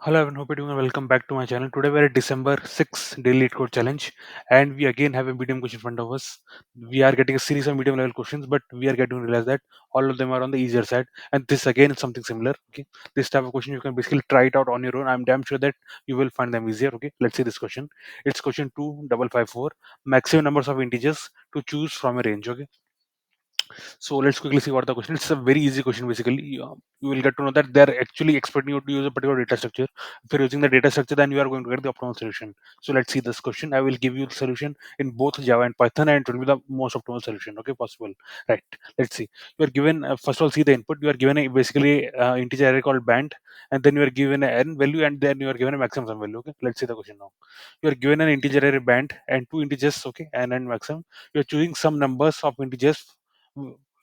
Hello everyone, hope you're doing well. Welcome back to my channel. Today we're at December 6 daily code challenge, and we again have a medium question in front of us. We are getting a series of medium level questions, but we are getting to realize that all of them are on the easier side. And this again is something similar. Okay, this type of question you can basically try it out on your own. I'm damn sure that you will find them easier. Okay, let's see this question. It's question 2554. Maximum numbers of integers to choose from a range. Okay, so let's quickly see what the question. It's a very easy question. Basically, you will get to know that they are actually expecting you to use a particular data structure. If you're using the data structure, then you are going to get the optimal solution. So let's see this question. I will give you the solution in both Java and Python, and it will be the most optimal solution. Okay, possible. Right. Let's see. You are given first of all, see the input. You are given a basically integer array called band, and then you are given an n value, and then you are given a maximum sum value. Okay. Let's see the question now. You are given an integer array band and two integers. Okay, and maximum. You are choosing some numbers of integers,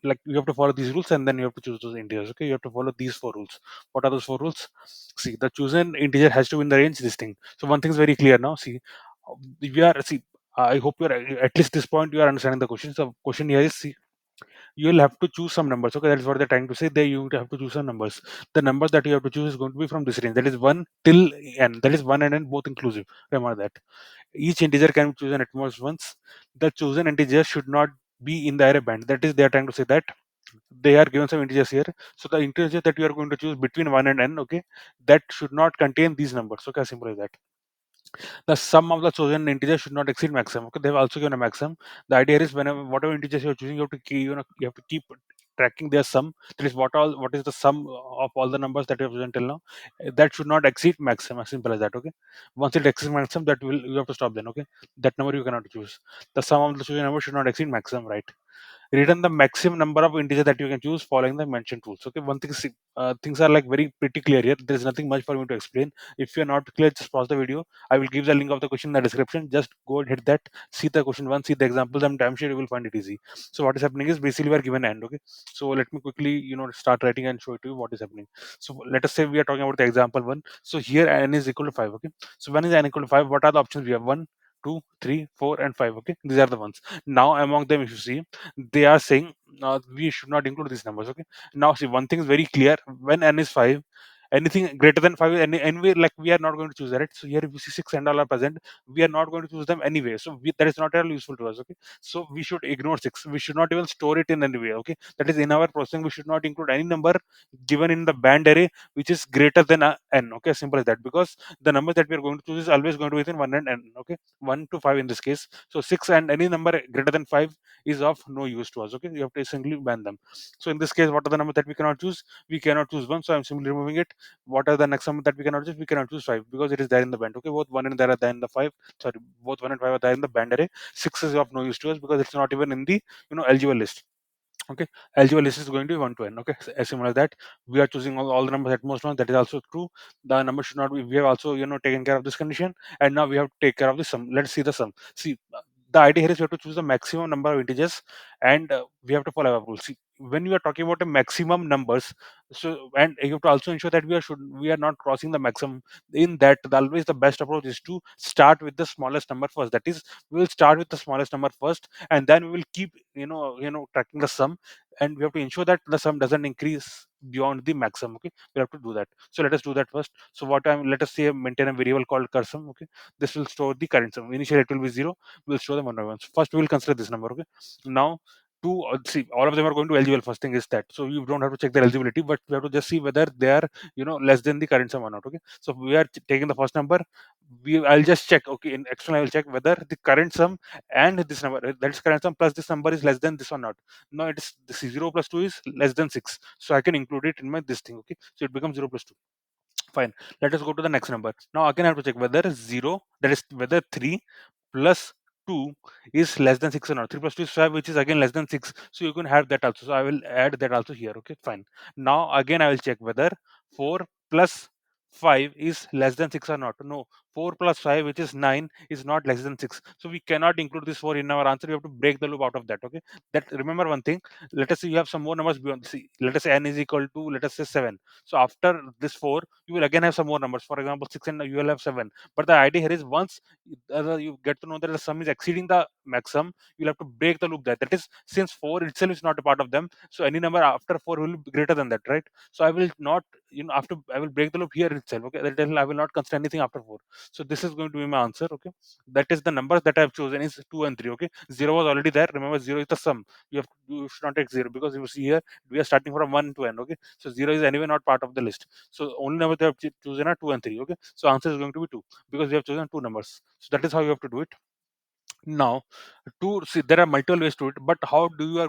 like you have to follow these rules and then you have to choose those integers. Okay, you have to follow these four rules. What are those four rules? See, the chosen integer has to be in the range, this thing. So one thing is very clear now. See, we are see I hope you're at least this point you are understanding the question. So question here is, see, you'll have to choose some numbers. Okay, that is what they're trying to say. There you have to choose some numbers. The numbers that you have to choose is going to be from this range, that is 1 till n, that is 1 and n both inclusive. Remember that each integer can be chosen at most once. The chosen integer should not be in the array band. That is, they are trying to say that they are given some integers here. So the integer that you are going to choose between 1 and n, okay, that should not contain these numbers. Okay, as simple as that. The sum of the chosen integer should not exceed maximum. Okay, they have also given a maximum. The idea is whenever whatever integers you are choosing, you have to keep, you have to keep tracking their sum. That is what is the sum of all the numbers that you have chosen till now. That should not exceed maximum. As simple as that. Okay. Once it exceeds maximum, that will you have to stop then. Okay. That number you cannot choose. The sum of the chosen number should not exceed maximum. Right. Return the maximum number of integers that you can choose following the mentioned rules. Okay, one thing is, things are like very pretty clear here. There is nothing much for me to explain. If you are not clear, just pause the video. I will give the link of the question in the description. Just go and hit that, see the question one, see the examples. I'm sure you will find it easy. So what is happening is basically we are given end. Okay, so let me quickly start writing and show it to you what is happening. So let us say we are talking about the example one. So here n is equal to 5. Okay, so when is n equal to 5? What are the options we have? 1, 2, 3, 4, and 5. Okay, these are the ones. Now among them, if you see, they are saying we should not include these numbers. Okay, now see, one thing is very clear. When n is 5, anything greater than 5, anyway, like we are not going to choose that, right? So here if we see 6 and all are present, we are not going to choose them anyway. So that is not at all useful to us. Okay, so we should ignore 6. We should not even store it in any way. Okay, that is, in our processing we should not include any number given in the band array which is greater than n. Okay, simple as that, because the number that we are going to choose is always going to be within 1 and n. Okay, 1 to 5 in this case. So 6 and any number greater than 5 is of no use to us. Okay, you have to simply ban them. So in this case, what are the numbers that we cannot choose? We cannot choose 1, so I'm simply removing it. What are the next number that we cannot choose? We cannot choose 5 because it is there in the band. Okay, both 1 and there are there in the 5. Sorry, both 1 and 5 are there in the band array. 6 is of no use to us because it's not even in the eligible list. Okay, eligible list is going to be 1 to n. Okay, so as similar as that, we are choosing all the numbers at most one. That is also true. The number should not be. We have also taken care of this condition, and now we have to take care of the sum. Let's see the sum. See, the idea here is we have to choose the maximum number of integers, and we have to follow our rules. See, when you are talking about the maximum numbers, so and you have to also ensure that we are not crossing the maximum. In that, always the best approach is to start with the smallest number first. That is, we will start with the smallest number first, and then we will keep tracking the sum, and we have to ensure that the sum doesn't increase beyond the maximum. Okay, we have to do that. So let us do that first. So let us say maintain a variable called cursum. Okay, this will store the current sum. Initially it will be 0. We'll store them one by one. So first we will consider this number. Okay, now two, see, all of them are going to eligible. First thing is that, so you don't have to check their eligibility, but we have to just see whether they are less than the current sum or not. Okay, so we are taking the first number. I'll just check. Okay, in external I will check whether the current sum and this number, that is current sum plus this number, is less than this or not. No, it is, this is 0 plus 2 is less than 6, so I can include it in my this thing. Okay, so it becomes 0 plus 2. Fine, let us go to the next number. Now again I have to check whether 0, that is whether 3 plus 2 is less than 6 or not. 3 plus 2 is 5, which is again less than 6, so you can have that also. So I will add that also here. Okay, fine. Now again I will check whether 4 plus 5 is less than 6 or not. No, 4 plus 5, which is 9, is not less than 6. So we cannot include this 4 in our answer. We have to break the loop out of that. Okay. That, remember one thing. Let us say you have some more numbers beyond. See, let us say n is equal to, let us say, 7. So after this 4, you will again have some more numbers. For example, 6, and you will have 7. But the idea here is, once you get to know that the sum is exceeding the maximum, you'll have to break the loop there. That is, since 4 itself is not a part of them, so any number after 4 will be greater than that, right? So I will not, after, I will break the loop here itself. Okay, that is, I will not consider anything after 4. So this is going to be my answer. Okay, that is the numbers that I have chosen is 2 and 3. Okay, 0 was already there. Remember, 0 is the sum. You should not take 0, because you see here we are starting from 1 to n. Okay, so 0 is anyway not part of the list. So only number they have chosen are 2 and 3. Okay, so answer is going to be 2, because we have chosen two numbers. So that is how you have to do it. Now, to see, there are multiple ways to it, but how you are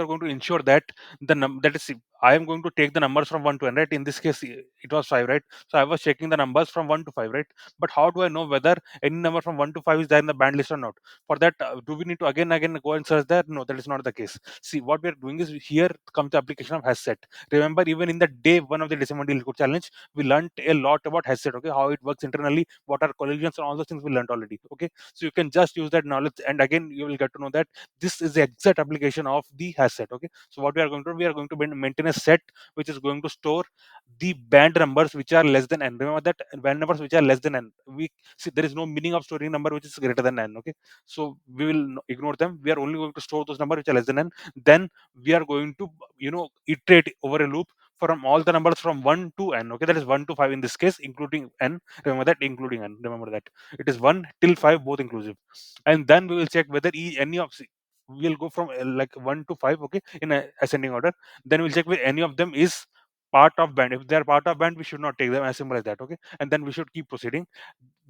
going to ensure that that is, see, I am going to take the numbers from 1 to n, right? In this case, it was 5, right? So I was checking the numbers from 1 to 5, right? But how do I know whether any number from 1 to 5 is there in the band list or not? For that, do we need to again go and search there? No, that is not the case. See, what we are doing is, here comes the application of hash set. Remember, even in the day one of the December LeetCode challenge, we learned a lot about hash set. Okay, how it works internally, what are collisions, and all those things we learned already. Okay, so you can just use that knowledge, and again you will get to know that this is the exact application of the hash set. Okay, so what we are going to do, we are going to maintain a set which is going to store the band numbers which are less than n. Remember that band numbers which are less than n, we see there is no meaning of storing number which is greater than n. Okay, so we will ignore them. We are only going to store those numbers which are less than n. Then we are going to, iterate over a loop from all the numbers from 1 to n. Okay, that is 1 to 5 in this case, including n. Remember that, including n. Remember that it is 1 till 5, both inclusive. And then we will check whether any of, we'll go from like 1 to 5. Okay, in a ascending order. Then we'll check whether any of them is part of band. If they are part of band, we should not take them, as simple as that. Okay, and then we should keep proceeding.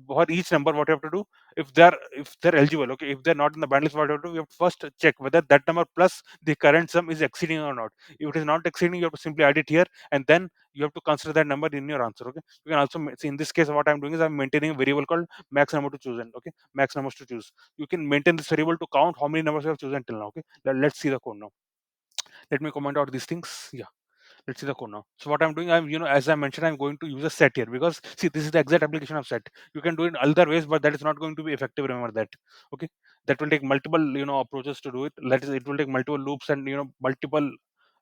For each number, what you have to do, if they're eligible, okay, if they're not in the band list, what you have to do, we have to first check whether that number plus the current sum is exceeding or not. If it is not exceeding, you have to simply add it here, and then you have to consider that number in your answer. Okay, you can also see, in this case, what I'm doing is I'm maintaining a variable called max number to choose. Okay, max numbers to choose. You can maintain this variable to count how many numbers you have chosen till now. Okay, let's see the code now. Let me comment out these things. Yeah, let's see the code now. So what I'm doing, as I mentioned, I'm going to use a set here, because see, this is the exact application of set. You can do it other ways, but that is not going to be effective. Remember that. Okay, that will take multiple approaches to do it. That is, it will take multiple loops and multiple,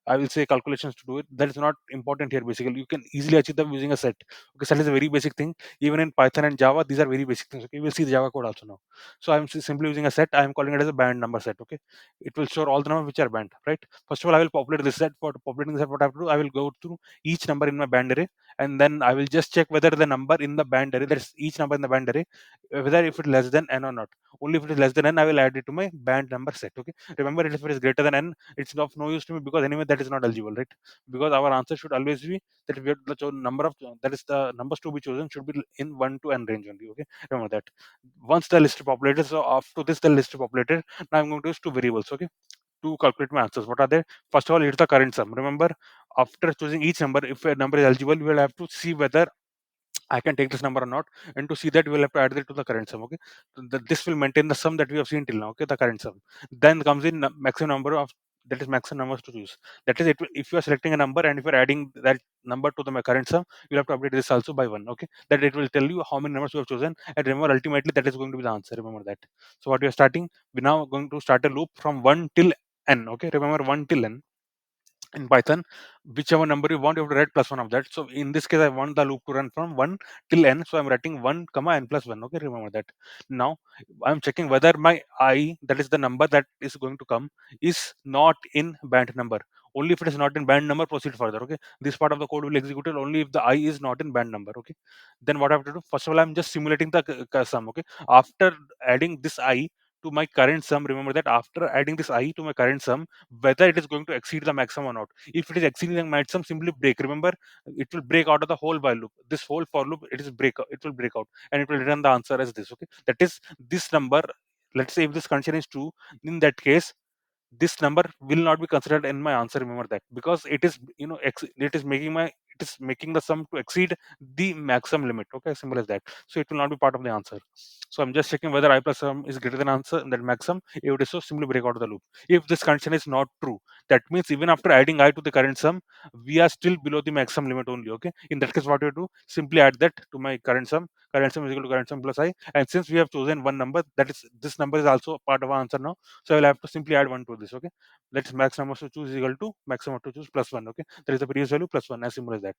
I will say, calculations to do it. That is not important here. Basically, you can easily achieve them using a set. Okay, set is a very basic thing. Even in Python and Java, these are very basic things. Okay, we'll see the Java code also now. So I'm simply using a set. I'm calling it as a band number set. Okay, it will store all the numbers which are band. Right. First of all, I will populate this set. For populating this set, what I have to do, I will go through each number in my band array, and then I will just check whether the number in the band array, that is each number in the band array, whether if it is less than n or not. Only if it is less than n, I will add it to my band number set. Okay. Remember, if it is greater than n, it's of no use to me, because anyway that is not eligible, right? Because our answer should always be that we have the number of, that is the numbers to be chosen should be in 1 to n range only. Okay, remember that. Once the list is populated, so after this the list is populated, now I'm going to use two variables. Okay, to calculate my answers. What are they? First of all, it's the current sum. Remember, after choosing each number, if a number is eligible, we will have to see whether I can take this number or not, and to see that, we will have to add it to the current sum. Okay, so this will maintain the sum that we have seen till now. Okay, the current sum. Then comes in maximum number of, that is maximum numbers to choose. That is it. If you are selecting a number and if you are adding that number to the current sum, you will have to update this also by 1. Okay, that it will tell you how many numbers you have chosen, and remember, ultimately that is going to be the answer. Remember that. So what we are starting, we now going to start a loop from 1 till n. Okay, remember 1 till n in Python. Whichever number you want, you have to write plus one of that. So in this case, I want the loop to run from 1 till n. So I'm writing 1 comma n plus 1. Okay, remember that. Now I'm checking whether my I, that is the number that is going to come, is not in band number. Only if it is not in band number, proceed further. Okay, this part of the code will execute it only if the I is not in band number. Okay, then what I have to do, first of all, I'm just simulating the sum. Okay, after adding this I to my current sum, remember that after adding this I to my current sum, whether it is going to exceed the maximum or not. If it is exceeding the maximum, simply break. Remember, it will break out of the whole while loop. This whole for loop, it will break out, and it will return the answer as this. Okay, that is this number. Let's say if this condition is true, in that case, this number will not be considered in my answer. Remember that, because it is, it is making the sum to exceed the maximum limit. Okay, simple as that. So it will not be part of the answer. So I'm just checking whether I plus sum is greater than answer that maximum. If it is so, simply break out of the loop. If this condition is not true, that means even after adding I to the current sum, we are still below the maximum limit only. Okay. In that case, what you do, simply add that to my current sum. Current sum is equal to current sum plus I. And since we have chosen one number, that is this number is also part of our answer now. So I will have to simply add one to this. Okay. Let's max number to choose is equal to maximum to choose plus one. Okay. That is the previous value plus one. As simple as that.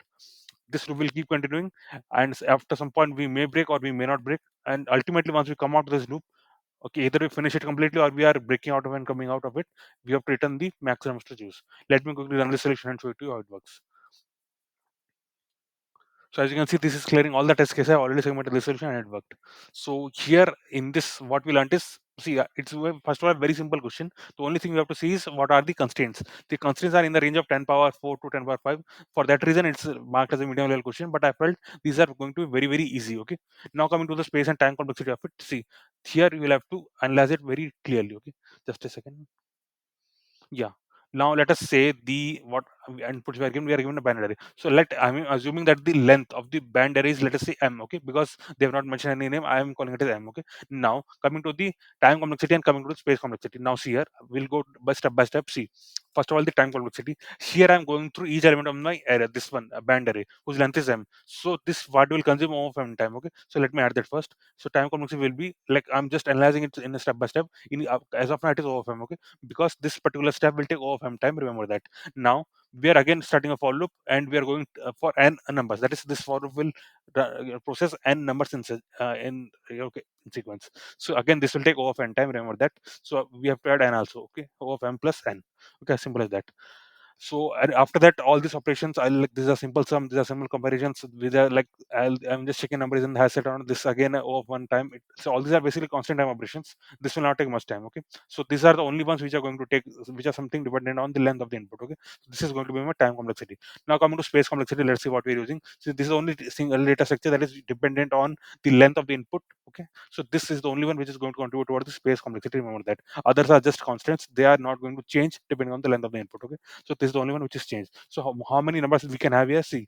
This loop will keep continuing, and after some point we may break or we may not break. And ultimately, once we come out of this loop, okay, either we finish it completely or we are breaking out of and coming out of it, we have to return the maximums to choose. Let me quickly run the selection and show you how it works. So as you can see, this is clearing all the test cases. I already segmented the solution and it worked. So here in this, what we learned is, see, first of all, very simple question. The only thing we have to see is what are the constraints. The constraints are in the range of 10 power 4 to 10 power 5. For that reason, it's marked as a medium level question. But I felt these are going to be very, very easy. Okay. Now coming to the space and time complexity of it. See, here you will have to analyze it very clearly. Okay. Just a second. Yeah. Now let us say the what inputs we are given a band array. So I'm assuming that the length of the band array is, let us say, m. Okay, because they have not mentioned any name, I am calling it as m. Okay. Now coming to the time complexity and coming to the space complexity. Now see here, we'll go by step by step. See, first of all, the time complexity. Here I'm going through each element of my array. This one, a band array whose length is m. So this what will consume of m time. Okay. So let me add that first. So time complexity will be like, I'm just analyzing it in a step by step. As of now it is O of m. Okay, because this particular step will take O of m time. Remember that. Now we are again starting a for loop and we are going for n numbers. That is, this for loop will process n numbers okay, in sequence. So again, this will take O of n time. Remember that. So we have to add n also. Okay, O of m plus n. Okay, as simple as that. So and after that, all these operations, I'll like, these are simple sum, these are simple comparisons. These are like, I'm just checking numbers in the hash set on this again of one time. So all these are basically constant time operations. This will not take much time. Okay, so these are the only ones which are going to take, which are something dependent on the length of the input. Okay, so this is going to be my time complexity. Now coming to space complexity, let's see what we're using. So this is the only single data structure that is dependent on the length of the input. Okay, so this is the only one which is going to contribute towards the space complexity. Remember that. Others are just constants. They are not going to change depending on the length of the input. Okay, so this is the only one which is changed. So how many numbers we can have here? See,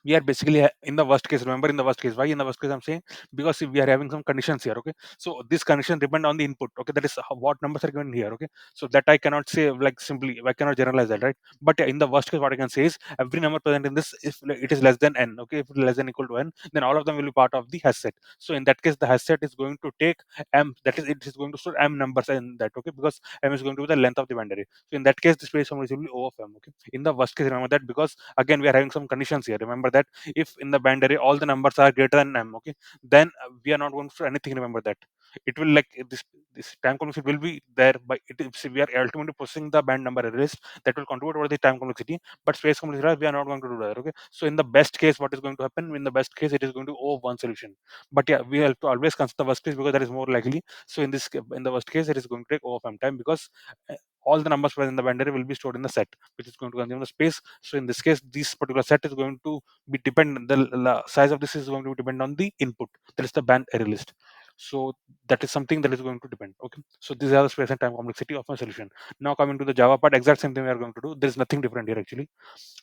we are basically in the worst case. Remember, in the worst case, why in the worst case I'm saying? Because we are having some conditions here. Okay, so this condition depend on the input. Okay, that is what numbers are given here. Okay, so that I cannot say like simply, I cannot generalize that, right? But yeah, in the worst case, what I can say is every number present in this, if it is less than n, okay, if it is less than equal to n, then all of them will be part of the hash set. So in that case, the hash set is going to take m, that is, it is going to store m numbers in that. Okay, because m is going to be the length of the boundary. So in that case, the space summary will be O of m. Okay, in the worst case, remember that, because again we are having some conditions here. Remember that if in the band array all the numbers are greater than m, okay, then we are not going to do anything. Remember that. It will like this time complexity will be there, but if we are ultimately processing the band number array list, that will contribute over the time complexity. But space complexity, we are not going to do that. Okay, so in the best case, what is going to happen? In the best case, it is going to O of one solution. But yeah, we have to always consider the worst case because that is more likely. So in the worst case, it is going to take O of m time, because uh, all the numbers present in the band array will be stored in the set, which is going to consume the space. So in this case, this particular set is going to be dependent, the size of this is going to depend on the input, that is the band array list. So that is something that is going to depend. Okay, so these are the space and time complexity of my solution. Now coming to the Java part, exact same thing we are going to do. There is nothing different here actually.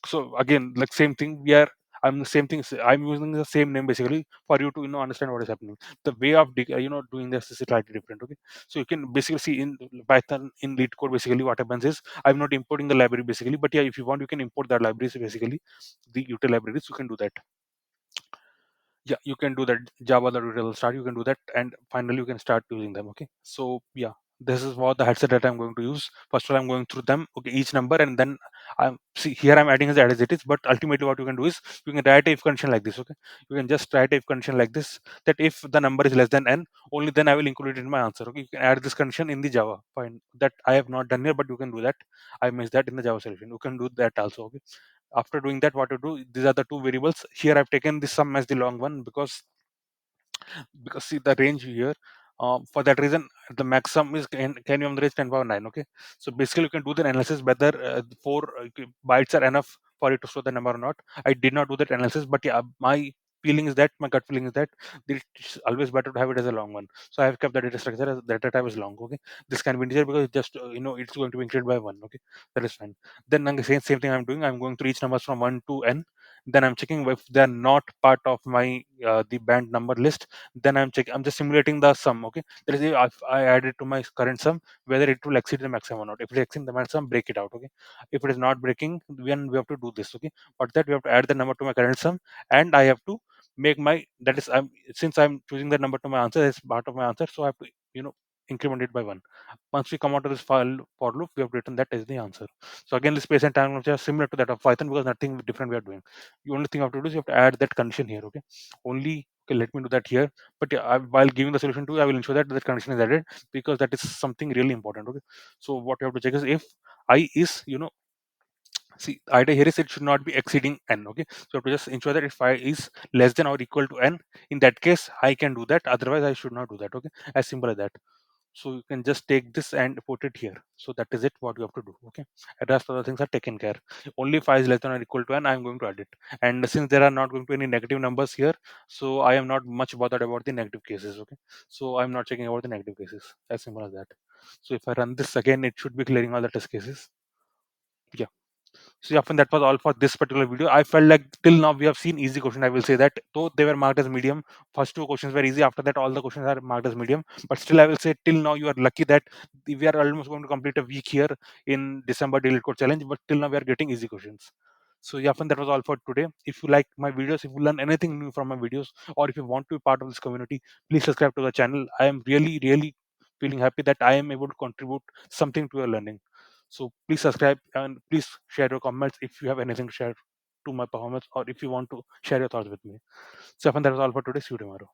So again, like same thing, we are, I'm the same thing, I'm using the same name basically for you to understand what is happening. The way of doing this is slightly different. Okay, so you can basically see in Python, in LeetCode, basically what happens is, I'm not importing the library basically, but yeah, if you want, you can import that libraries basically, the util libraries, you can do that. Yeah, you can do that. Java the tutorial start, you can do that, and finally you can start using them. Okay, so yeah, this is what the headset that I'm going to use. First of all, I'm going through them, okay, each number, and then I'm see here I'm adding as it is. But ultimately what you can do is, you can write a if condition like this. Okay, you can just write a if condition like this, that if the number is less than n, only then I will include it in my answer. Okay, you can add this condition in the Java. Fine, that I have not done here, but you can do that. I missed that in the Java solution. You can do that also. Okay, after doing that, what to do, these are the two variables. Here I've taken this sum as the long one, because see the range here, for that reason the maximum is can be on the range 10 power 9. Okay, so basically you can do the analysis whether 4 bytes are enough for it to store the number or not. I did not do that analysis, but yeah, my feeling is that my gut feeling is that it's always better to have it as a long one. So I have kept the data structure as data type is long. Okay, this can be integer because it's just it's going to be increased by one. Okay, that is fine. Then I'm same thing I'm doing. I'm going through each numbers from 1 to n. Then I'm checking if they're not part of my the band number list. Then I'm just simulating the sum. Okay, that is if I add it to my current sum, whether it will exceed the maximum or not. If it exceeds the maximum, break it out. Okay, if it is not breaking, then we have to do this. Okay, but that we have to add the number to my current sum, and I have to make my that is I'm since I'm choosing that number to my answer as part of my answer, so I have to increment it by one. Once we come out of this file for loop, we have written that as the answer. So again, the space and time are similar to that of Python because nothing different we are doing. The only thing you have to do is you have to add that condition here. Okay, only okay, let me do that here. But yeah, while giving the solution to you, I will ensure that that condition is added because that is something really important. Okay, so what you have to check is if I is see, the idea here is it should not be exceeding n. Okay, so you have to just ensure that if I is less than or equal to n, in that case I can do that, otherwise I should not do that. Okay, as simple as that. So you can just take this and put it here. So that is it what you have to do. Okay, and rest of the things are taken care. Only if I is less than or equal to n, I am going to add it. And since there are not going to be any negative numbers here, so I am not much bothered about the negative cases. Okay, so I'm not checking about the negative cases, as simple as that. So if I run this again, it should be clearing all the test cases. Yeah. So often that was all for this particular video. I felt like till now we have seen easy questions. I will say that though they were marked as medium, first two questions were easy. After that, all the questions are marked as medium. But still, I will say till now you are lucky that we are almost going to complete a week here in December Daily Code Challenge. But till now we are getting easy questions. So yeah, often that was all for today. If you like my videos, if you learn anything new from my videos, or if you want to be part of this community, please subscribe to the channel. I am really feeling happy that I am able to contribute something to your learning. So please subscribe and please share your comments if you have anything to share to my performance or if you want to share your thoughts with me. So that was all for today. See you tomorrow.